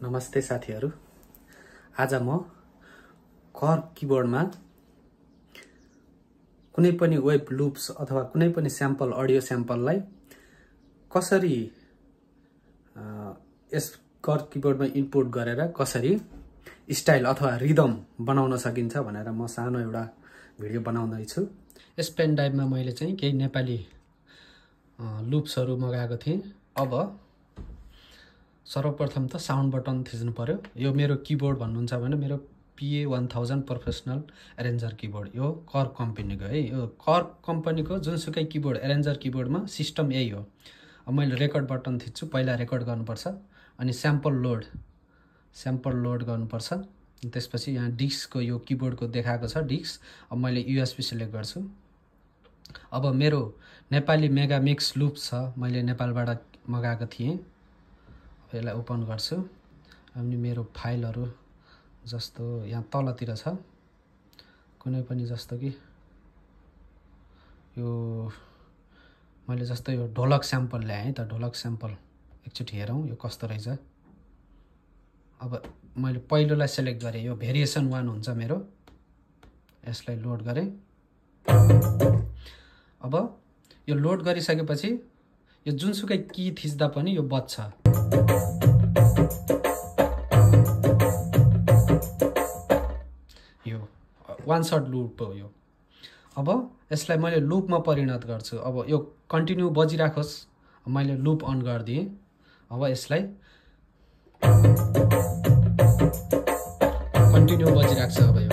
नमस्ते साथीहरु। आज म कर किबोर्डमा कुनै पनि वेब लूप्स अथवा कुनै पनि स्याम्पल अडियो स्याम्पललाई कसरी यस कर किबोर्डमा इनपुट गरेर कसरी स्टाइल अथवा रिदम बनाउन सकिन्छ भनेर म सानो एउटा भिडियो बनाउँदै छु। यस पेन ड्राइभमा मैले चाहिँ केही नेपाली लूप्सहरु मगाएको थिएँ। अब सर्वप्रथम त साउन्ड बटन थिच्नु पर्यो। यो मेरो किबोर्ड भन्नुहुन्छ भने मेरो PA1000 प्रोफेसनल एरेन्जर किबोर्ड, यो कर कम्पनीको है। यो कर कम्पनीको जुनसुकै किबोर्ड एरेन्जर किबोर्डमा सिस्टम यही हो। अब मैले रेकर्ड बटन थिच्छु, पहिला रेकर्ड गर्नुपर्छ, अनि स्याम्पल लोड गर्नुपर्छ। त्यसपछि यहाँ डिस्कको यो किबोर्डको देखाएको छ डिस्क। अब मैले USB सिलेक्ट गर्छु। अब मेरो नेपाली मेगा मिक्स लूप छ, मैले नेपालबाट मगाएको थिएँ। यसलाई ओपन गर्छु। अनि मेरो फाइलहरु जस्तो यहाँ तलतिर छ, कुनै पनि जस्तो कि यो मैले जस्तो यो ढोलक स्याम्पल ल्याएँ त। ढोलक स्याम्पल एकचोटि हेरौँ यो कस्तो रहेछ। अब मैले पहिलोलाई सिलेक्ट गरेँ, यो भेरिएसन 1 हुन्छ मेरो। यसलाई लोड गरेँ। अब यो लोड गरिसकेपछि यो जुनसुकै की थिच्दा पनि यो बज्छ। यो वान शट लूप हो यो। अब यसलाई मैले लूपमा परिणत गर्छु। अब यो कन्टिन्यू बजिराखोस्। मैले लूप अन गर्दिएँ। अब यसलाई कन्टिन्यू बजिराख्छ। अब यो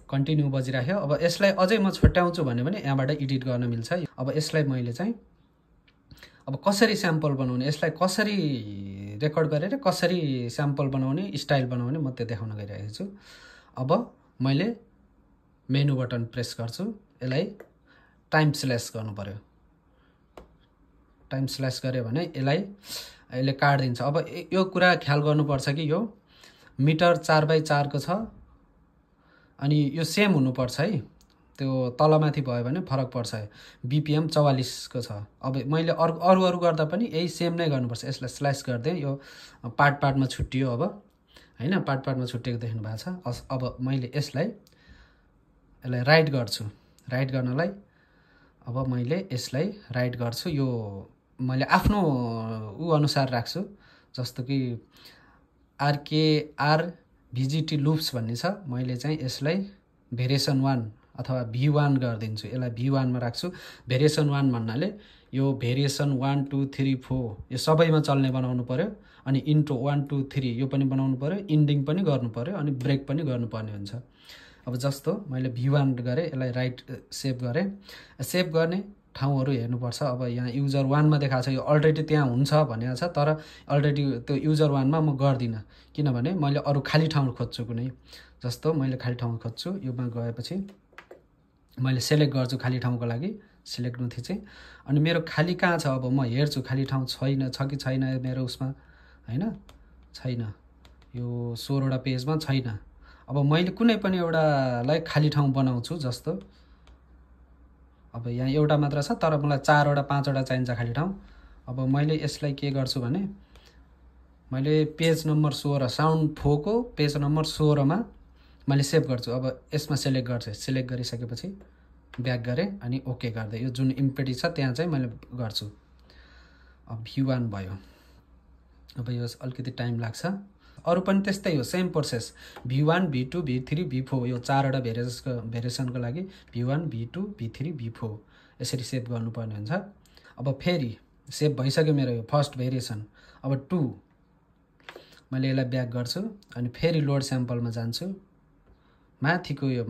कन्टिन्यू बजिराख्यो। अब यसलाई अझै म छुट्याउँछु भने पनि यहाँबाट एडिट गर्न मिल्छ। अब यसलाई मैले चाहिँ अब कसरी स्याम्पल बनाउने, यसलाई कसरी रेकर्ड गरेर कसरी स्याम्पल बनाउने, स्टाइल बनाउने म त्यो देखाउन गइरहेको छु। अब मैले मेनु बटन प्रेस गर्छु। यसलाई टाइम स्ल्यास गर्नु पर्यो। टाइम स्ल्यास गरे भने यसले काट्दिन्छ। अब यो कुरा ख्याल गर्नुपर्छ कि यो मिटर 4x4 को छ, अनि यो सेम हुनुपर्छ है। त्यो तलमाथि भयो भने फरक पर्छ। BPM 44 को छ। अब मैले अरु गर्दा पनि यही सेम नै गर्नुपर्छ। यसलाई स्लाइस गर्दै यो पार्टमा छुट्टियो। अब हैन, पार्टमा छुट्टिएको देख्नु भएको छ। अब मैले यसलाई राइट गर्छु। राइट गर्नलाई अब मैले यसलाई राइट गर्छु। यो मैले आफ्नो अनुसार राख्छु। जस्तो कि RKR VGT लूप्स भन्ने छ। मैले चाहिँ यसलाई भेरिएसन 1 अथवा V1 गरिदिन्छु। यसलाई V1 मा राख्छु। भेरिएसन 1 भन्नाले यो भेरिएसन 1 2 3 4 यो सबैमा चल्ने बनाउनु पर्यो। अनि इन्ट्रो 1 2 3 यो पनि बनाउनु पर्यो, इन्डिङ पनि गर्नु पर्यो, अनि ब्रेक पनि गर्नुपर्ने हुन्छ। अब जस्तो मैले V1 गरे, यसलाई राइट सेभ गरे। सेभ गर्ने ठाउँहरु हेर्नुपर्छ। अब यहाँ युजर 1 मा देखाएको छ, यो अलरेडी त्यहाँ हुन्छ भनेको छ, तर अलरेडी त्यो युजर 1 मा म गर्दिन, किनभने मैले अरु खाली ठाउँ खोज्छु कुनै। जस्तो मैले खाली ठाउँ खोज्छु। योमा गएपछि मैले सिलेक्ट गर्छु खाली ठाउँको लागि। सिलेक्ट नु थिचेँ। अनि मेरो खाली कहाँ छ अब म हेर्छु, खाली ठाउँ छ कि छैन मेरो उसमा, हैन, छैन। यो 16 वटा पेजमा छैन। अब मैले कुनै पनि एउटालाई खाली ठाउँ बनाउँछु। जस्तो अब यहाँ एउटा मात्र छ, तर मलाई 4 वटा 5 वटा चाहिन्छ खाली ठाउँ। अब मैले यसलाई के गर्छु भने मैले पेज नम्बर 16 साउन्ड 4 को पेज नम्बर 16 मा मैले सेभ गर्छु। अब यसमा सिलेक्ट गर्छु। सिलेक्ट गरिसकेपछि ब्याक गरे अनि ओके गर्दै यो जुन इम्पेडी छ त्यहाँ चाहिँ मैले गर्छु। अब V1 भयो। अब यो अलिकति टाइम लाग्छ। अरु पनि त्यस्तै हो, same process. V1 V2 V3 V4 यो 4 वटा भेरिएसनको लागि V1 V2 V3 V4 यसरी सेभ गर्नुपर्ने हुन्छ। अब फेरि सेभ भइसक्यो मेरो यो फर्स्ट भेरिएसन। अब 2 मैले यसलाई ब्याक गर्छु अनि फेरि लोड स्याम्पलमा जान्छु। माथिको यो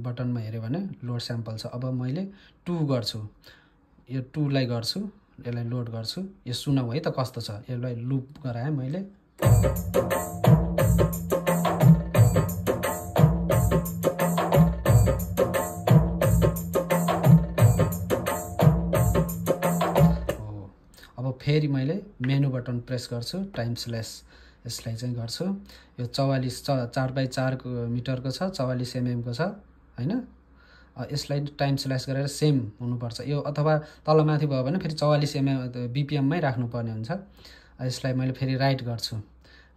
बटनमा हेर्यो भने लोड स्याम्पल छ। अब मैले 2 गर्छु। यो 2 लाई गर्छु, यसलाई लोड गर्छु। यो सुनौ है त कस्तो छ। यसलाई लूप गराए मैले। अब फेरि मैले मेनु बटन प्रेस गर्छु। टाइम स्ल्यास यसलाई चाहिँ गर्छु। यो 44 4x4 मिटरको छ, 44 mm को छ, हैन। यसलाई टाइम स्ल्यास गरेर सेम हुनुपर्छ यो, अथवा तलमाथि भयो भने फेरि 44 BPM-मै राख्नुपर्ने हुन्छ। यसलाई मैले फेरि राइट गर्छु।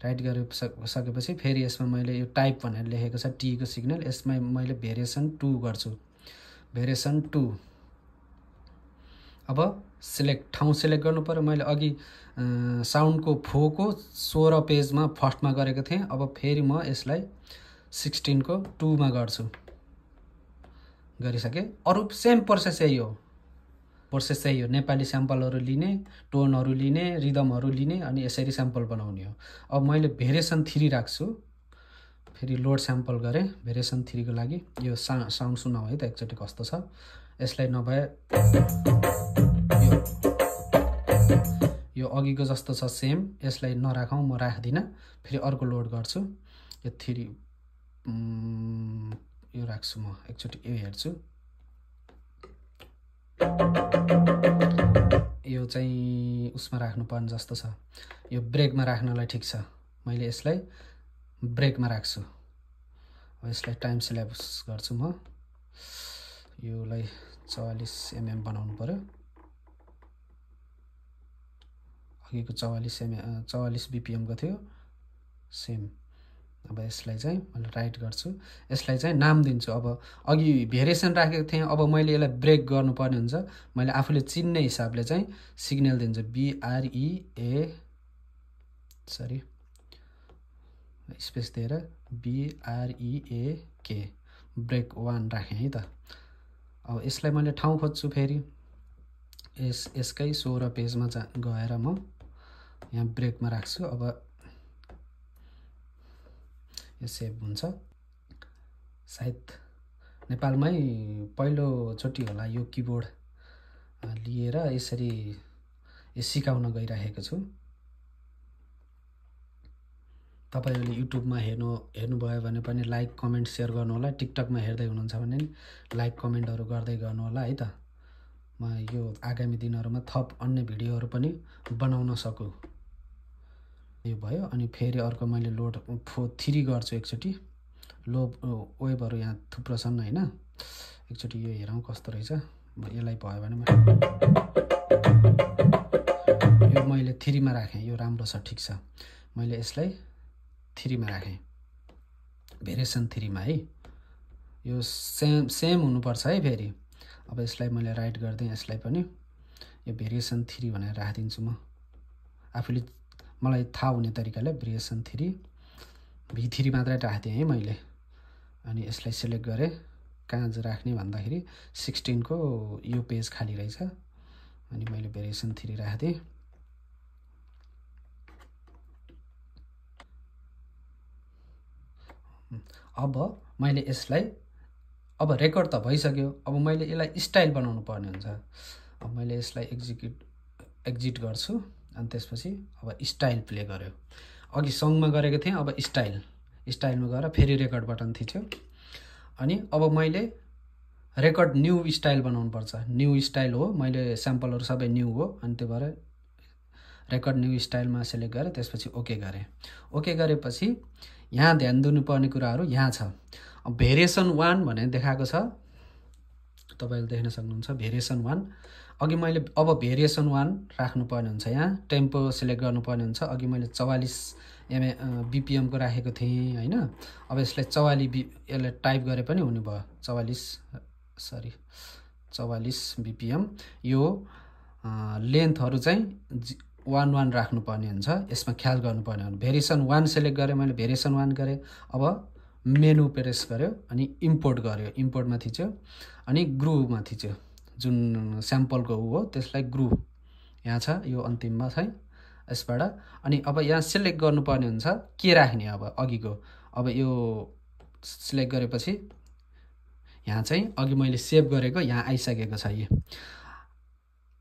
राइट गरिसकेपछि फेरि यसमा मैले यो टाइप भनेर लेखेको छ टी को सिग्नल, यसमा मैले भेरिएसन 2 गर्छु। भेरिएसन 2 अब ठाउँ सिलेक्ट गर्नु पर्यो। मैले अघि साउन्डको फोको 16 पेजमा फर्स्टमा गरेको थिएँ। अब फेरि म यसलाई 16 को 2 मा गर्छु। गरिसके। अरु सेम प्रोसेस यही हो। नेपाली स्याम्पलहरू लिने, टोनहरू लिने, रिदमहरू लिने अनि यसरी स्याम्पल बनाउने हो। अब मैले भेरिएसन 3 राख्छु। फेरि लोड स्याम्पल गरेँ भेरिएसन 3 को लागि। यो साउन्ड सुनौ है त एकचोटि कस्तो छ। यसलाई नभए यो अघिको जस्तो छ सेम, यसलाई नराखौँ, म राख्दिनँ। फेरि अर्को लोड गर्छु। यो 3 यो राख्छु म एकचोटि यो हेर्छु। यो चाहिँ उसमा राख्नुपर्ने जस्तो छ। यो ब्रेकमा राख्नलाई ठिक छ। मैले यसलाई ब्रेकमा राख्छु। अब यसलाई टाइम स्ल्यास गर्छु म। योलाई 44 mm बनाउनु पर्यो। अघिको 44 BPM को थियो सेम। अब यसलाई चाहिँ मैले राइट गर्छु। यसलाई चाहिँ नाम दिन्छु। अब अघि भेरिएसन राखेको थिएँ, अब मैले यसलाई ब्रेक गर्नुपर्ने हुन्छ। मैले आफूले चिन्ने हिसाबले चाहिँ सिग्नल दिन्छु स्पेस दिएर BREAK ब्रेक 1 राखेँ है त। अब यसलाई मैले ठाउँ खोज्छु। फेरि यसकै 16 पेजमा गएर म यहाँ ब्रेकमा राख्छु। अब यो सेभ हुन्छ। सायद नेपालमै पहिलोचोटि होला यो किबोर्ड लिएर यसरी सिकाउन गइरहेको छु। तपाईहरुले युट्युबमा हेर्नुभयो भने पनि लाइक कमेन्ट शेयर गर्नु होला। टिकटकमा हेर्दै हुनुहुन्छ भने लाइक कमेन्टहरु गर्दै गर्नु होला है त। म यो आगामी दिनहरुमा थप अन्य भिडियोहरु पनि बनाउन सकु। यो भयो। अनि फेरि अर्को मैले लोड 3 गर्छु एकचोटी। वेबहरु यहाँ थुप्रो छन् हैन। एकचोटी यो हेरौं कस्तो रहेछ। यसलाई भयो भने यो मैले 3 मा राखे। यो राम्रो छ, ठीक छ। मैले यसलाई 3 मा राखे। भेरिएसन 3 मा है। यो सेम हुनुपर्छ है फेरि। अब यसलाई मैले राइट गर्दै यसलाई पनि यो भेरिएसन 3 भनेर राखिदिन्छु म। आफूले मलाई थाहा हुने तरिकाले भेरिएसन 3 V3 मात्रै राख्दिए है मैले। अनि यसलाई सिलेक्ट गरे। कहाँ राख्ने भन्दाखेरि 16 को यो पेज खाली रहेछ। अनि मैले भेरिएसन 3 राख्दिए। अब मैले यसलाई अब रेकर्ड त भइसक्यो। अब मैले यसलाई स्टाइल बनाउनु पर्ने हुन्छ। अब मैले यसलाई एक्जिट गर्छु। अनि त्यसपछि अब स्टाइल प्ले गर्यो। अघि सङमा गरेको थिएँ, अब स्टाइलमा गएर फेरि रेकर्ड बटन थिच्यो। अनि अब मैले रेकर्ड न्यू स्टाइल बनाउनु पर्छ। न्यू स्टाइल हो, मैले स्याम्पलहरु सबै न्यू हो। अनि त्यो भएर रेकर्ड न्यू स्टाइलमा सिलेक्ट गरे, त्यसपछि ओके गरे। ओके गरेपछि यहाँ ध्यान दिनुपर्ने कुराहरु यहाँ छ। अब भेरिएसन 1 भने देखाएको छ। तपाईले देख्न सक्नुहुन्छ भेरिएसन 1। अघि मैले अब भेरिएसन 1 राख्नु पर्ने हुन्छ। यहाँ टेम्पो सिलेक्ट गर्नु पर्ने हुन्छ। अघि मैले 44 BPM को राखेको थिएँ हैन। अब यसलाई 44 यसलाई टाइप गरे पनि हुने भयो। 44 BPM। यो लेन्थहरु चाहिँ 1 राख्नु पर्ने हुन्छ। यसमा ख्याल गर्नु पर्ने हुन्छ। भेरिएसन 1 सिलेक्ट गरे मैले, भेरिएसन 1 गरे। अब मेनु प्रेस गर्यो अनि इम्पोर्ट गर्यो। इम्पोर्टमा थिच्यो अनि ग्रुभमा थिच्यो। जुन स्याम्पलको हो त्यसलाई ग्रुभ यहाँ छ, यो अन्तिममा छ यसबाट। अनि अब यहाँ सिलेक्ट गर्नुपर्ने हुन्छ के राख्ने। अब अघिको अब यो सिलेक्ट गरेपछि यहाँ चाहिँ अघि मैले सेभ गरेको यहाँ आइसकेको छ। यो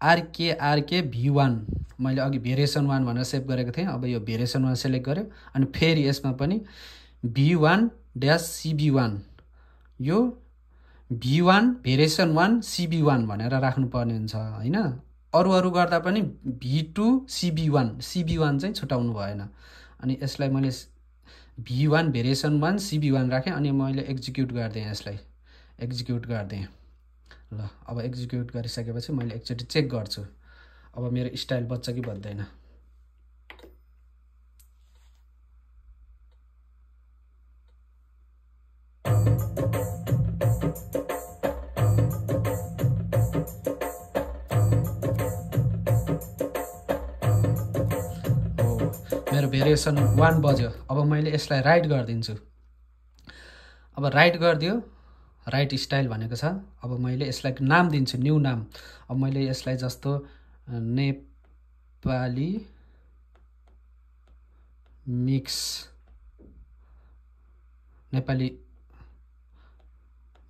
RK V1 मैले अघि भेरिएसन 1 भनेर सेभ गरेको थिएँ। अब यो भेरिएसन 1 सिलेक्ट गर्यो अनि फेरि यसमा पनि V1-CB1 यो V1 भेरिएसन 1 CB1 भनेर राख्नु पर्ने हुन्छ हैन। अरु गर्दा पनि V2 CB1 चाहिँ छुटाउनु भएन। अनि यसलाई मैले V1 भेरिएसन 1 CB1 राखे। अनि मैले एक्जिक्युट गर्दै यसलाई एक्जिक्युट गरिदिएँ। ल अब एक्जिक्युट गरिसकेपछि मैले एकचोटि चेक गर्छु अब मेरो स्टाइल बच्छ कि बच्दैन। मेरो भेरिएसन 1 बज्यो। अब मैले यसलाई राइट गरिदिन्छु। अब राइट गरिदियो, राइट स्टाइल भनेको छ। अब मैले यसलाई नाम दिन्छु, न्यू नाम। अब मैले यसलाई जस्तो नेपाली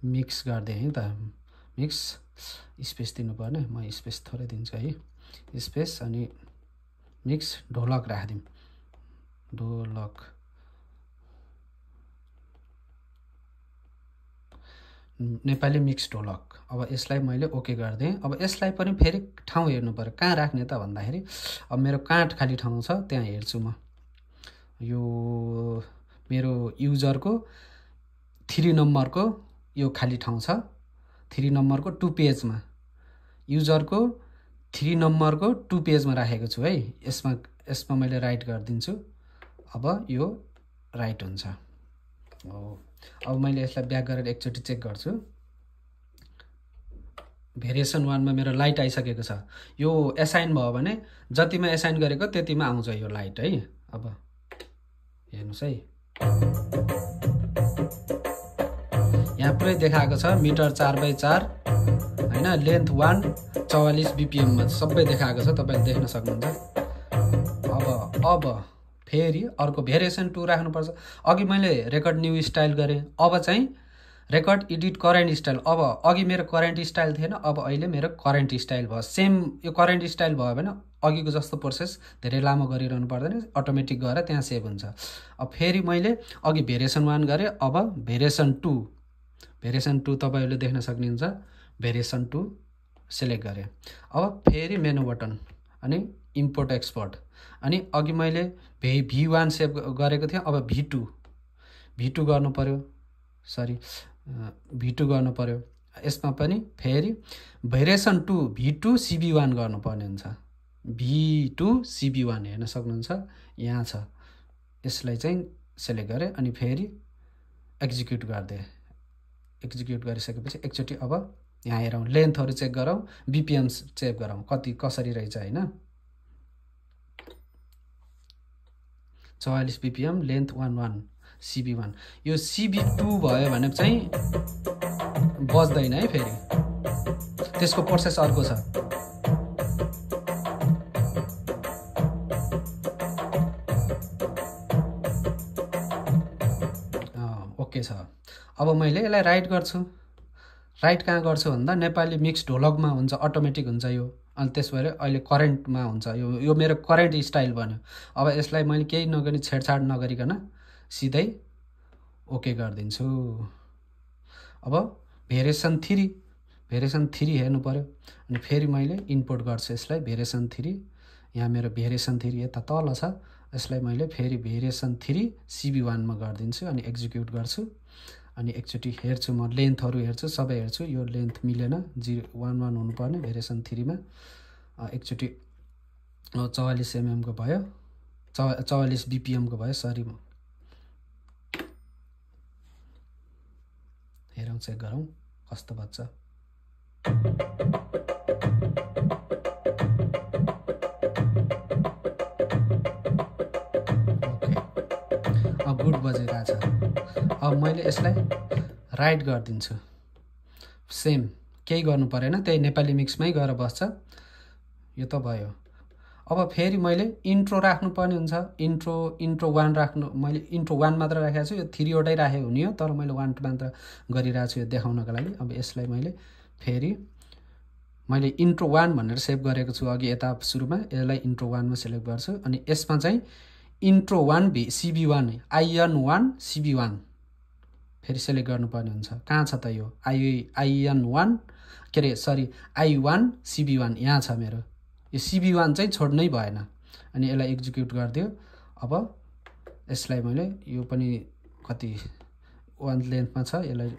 मिक्स गरिदिएँ है त। मिक्स स्पेस दिनुपर्ने, म स्पेस थोरै दिन्छु है, स्पेस अनि मिक्स ढोलक राखिदिउँ, ढोलक। नेपाली मिक्स ढोलक। अब यसलाई मैले ओके गरिदिएँ। अब यसलाई पनि फेरि ठाउँ हेर्नु पर्यो, कहाँ राख्ने त भन्दाखेरि अब मेरो कहाँ खाली ठाउँ छ त्यहाँ हेर्छु म। यो मेरो युजरको 3 नम्बरको यो खाली ठाउँ छ, 3 नम्बरको 2 पेजमा, युजरको 3 नम्बरको 2 पेजमा राखेको छु है। यसमा मैले राइट गरिदिन्छु। अब यो राइट हुन्छ। अब मैले यसलाई ब्याक गरेर एकचोटि चेक गर्छु। भेरिएसन 1 मा मेरो लाइट आइसकेको छ। यो एसाइन भयो भने जतिमा एसाइन गरेको त्यतिमा आउँछ यो लाइट है। अब हेर्नुस् है, यहाँ पुरै देखाएको छ मिटर 4x4 हैन, लेन्थ 1, 44 BPM मा सबै देखाएको छ, तपाईले देख्न सक्नुहुन्छ। अब फेरि अर्को भेरिएसन 2 राख्नुपर्छ। अघि मैले रेकर्ड न्यू स्टाइल गरेँ, अब चाहिँ रेकर्ड एडिट करेन्ट स्टाइल। अब अघि मेरो करेन्ट स्टाइल थिएन, अब अहिले मेरो करेन्ट स्टाइल भयो। सेम यो करेन्ट स्टाइल भयो भने अघिको जस्तो प्रोसेस धेरै लामो गरिरहनु पर्दैन, अटोमेटिक गएर त्यहाँ सेभ हुन्छ। अब फेरि मैले अघि भेरिएसन 1 गरेँ, अब भेरिएसन 2 तपाईहरुले देख्न सक्नुहुन्छ। भेरिएसन 2 सिलेक्ट गरेँ। अब फेरि मेनु बटन अनि इम्पोर्ट एक्सपोर्ट, अनि अघि मैले V1 सेभ गरेको थिएँ, अब V2 गर्नु पर्यो, सरी V2 गर्नु पर्यो। यसमा पनि फेरि भेरिएसन 2 V2 CB1 गर्नुपर्ने हुन्छ। V2 CB1 हेर्न सक्नुहुन्छ, यहाँ छ। यसलाई चाहिँ सिलेक्ट गरेँ अनि फेरि एक्जिक्युट गरिदिएँ। एक्जिक्युट गरिसकेपछि एकचोटि अब यहाँ हेरौँ, लेन्थहरु चेक गरौँ, BPM चेक गरौँ कसरी रहेछ हैन। 44 BPM, लेन्थ 11, CB1। यो CB2 भयो भने चाहिँ बज्दैन है, फेरि त्यसको प्रोसेस अर्को छ। ओके छ। अब मैले यसलाई राइट गर्छु। राइट कहाँ गर्छु भन्दा नेपाली मिक्स ढोलकमा हुन्छ, अटोमेटिक हुन्छ यो। अनि त्यस भएर अहिले करेन्टमा हुन्छ। यो मेरो करेन्ट स्टाइल बन्यो। अब यसलाई मैले केही नगरी छेडछाड नगरिकन सिधै ओके गरिदिन्छु। अब भेरिएसन 3 हेर्नु पर्यो, अनि फेरि मैले इम्पोर्ट गर्छु यसलाई। भेरिएसन 3, यहाँ मेरो भेरिएसन 3 यता तल छ। यसलाई मैले फेरि भेरिएसन 3 CB1 मा गरिदिन्छु अनि एक्जिक्युट गर्छु। अनि एकचोटि हेर्छु, म लेन्थहरु हेर्छु, सबै हेर्छु। यो लेन्थ मिलेन, 011 हुनुपर्ने भेरिएसन 3 मा। एकचोटि 44 mm को भयो, 44 BPM को भयो, सरी। हेरौँ, चेक गरौँ कस्तो बच्छ। ओके, गुड बजिरहेछ। अब मैले यसलाई राइट गरिदिन्छु। सेम केही गर्नु परेन, त्यही नेपाली मिक्समै गएर बस्छ। यो त भयो। अब फेरि मैले इन्ट्रो राख्नु पर्ने हुन्छ। इन्ट्रो 1 राख्नु, मैले इन्ट्रो 1 मात्र राखेको छु। यो 3 वटै राखे हुने हो, तर मैले 1 मात्र गरिरहेको छु यो देखाउनको लागि। अब यसलाई मैले फेरि इन्ट्रो 1 भनेर सेभ गरेको छु अघि यता सुरुमा। यसलाई इन्ट्रो 1 मा सिलेक्ट गर्छु अनि यसमा चाहिँ इन्ट्रो 1 CB1, IN1 CB1 फेरि सिलेक्ट गर्नुपर्ने हुन्छ। कहाँ छ त यो IN1, के अरे सरी I1 CB1, यहाँ छ मेरो। यो CB1 चाहिँ छोड्नै भएन। अनि यसलाई एक्जिक्युट गरिदियो। अब यसलाई मैले यो पनि कति 1 लेन्थमा छ, यसलाई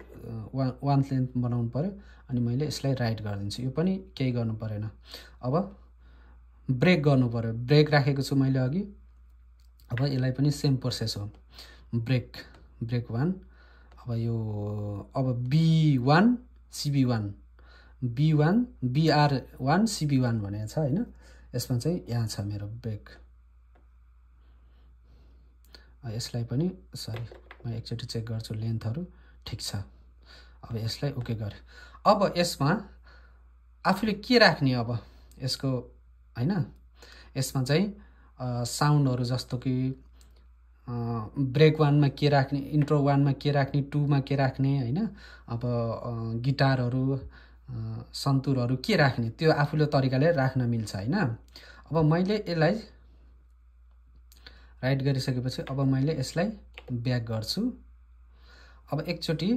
1 लेन्थ बनाउनु पर्यो अनि मैले यसलाई राइट गरिदिन्छु। यो पनि केही गर्नु परेन। अब ब्रेक गर्नु पर्यो, ब्रेक राखेको छु मैले अघि। अब यसलाई पनि सेम प्रोसेस हो, ब्रेक 1। अब यो अब B1 CB1 B1 BR1 CB1 भनेको छ हैन। यसमा चाहिँ यहाँ छ मेरो ब्रेक। यसलाई पनि सरी म एकचोटि चेक गर्छु लेन्थहरु ठीक छ। अब यसलाई ओके गरे। अब यसमा आफूले के राख्ने अब यसको हैन, यसमा चाहिँ साउन्डहरु जस्तो कि ब्रेक 1 मा के राख्ने, इन्ट्रो 1 मा के राख्ने, 2 मा के राख्ने हैन। अब गिटारहरु सन्तुरहरु के राख्ने त्यो आफूले तरिकाले राख्न मिल्छ हैन। अब मैले यसलाई राइट गरिसकेपछि अब मैले यसलाई ब्याक गर्छु। अब एकचोटि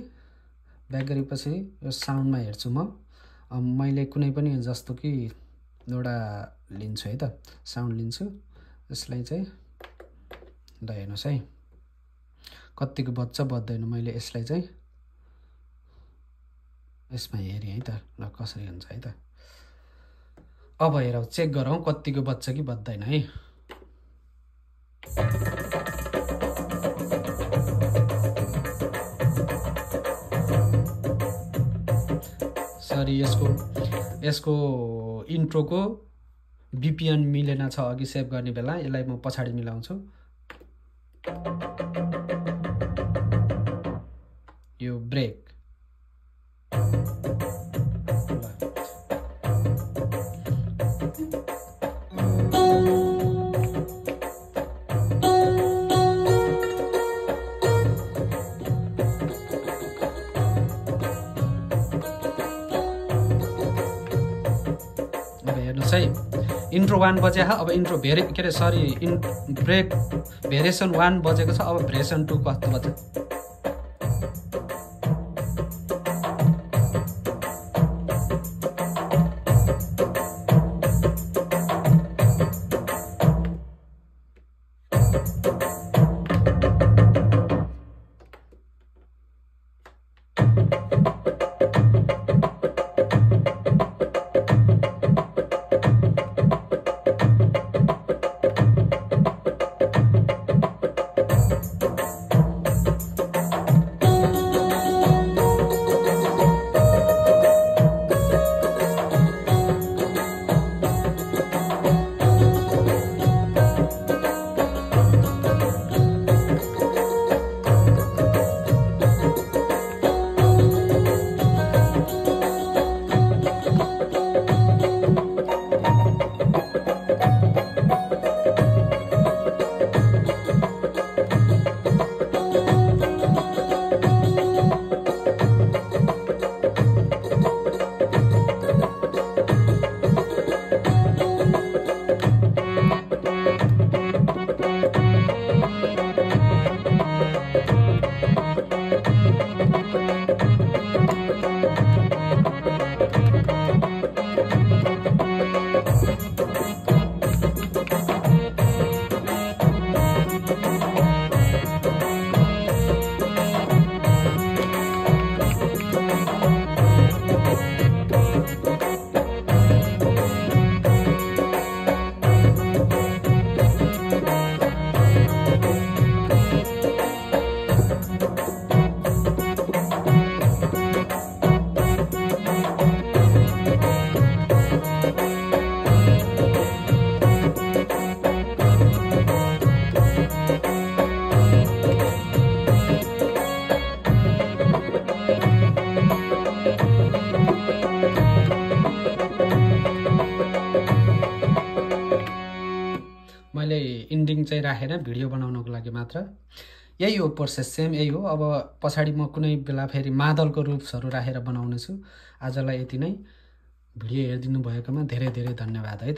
ब्याक गरेपछि यो साउन्डमा हेर्छु म। मैले कुनै पनि जस्तो कि एउटा लिन्छु है त, साउन्ड लिन्छु। यसलाई चाहिँ ल हेर्नुस् है कतिको बज्छ बज्दैन। मैले यसलाई चाहिँ यसमा हेरेँ है त, ल कसरी हुन्छ है त। अब हेरौ चेक गरौँ कतिको बज्छ कि बज्दैन है। सरी यसको इन्ट्रोको बीपीएन मिलेन छ अघि सेभ गर्ने बेला। यसलाई म पछाडी मिलाउँछु। यो ब्रेक इन्ट्रो 1 बजे। अब इन्ट्रो के रे सरी ब्रेक भेरिएसन 1 बजेको छ। अब भेरिएसन 2 कस्तो बज्छ? इन्डिङ चाहिँ राखेर भिडियो बनाउनको लागि मात्र। यही हो प्रोसेस, सेम यही हो। अब पछाडी म कुनै बेला फेरि मादलको रूप्सहरु राखेर बनाउने छु। आजलाई यति नै। भिडियो हेरिदिनु भएकोमा धेरै धेरै धन्यवाद है।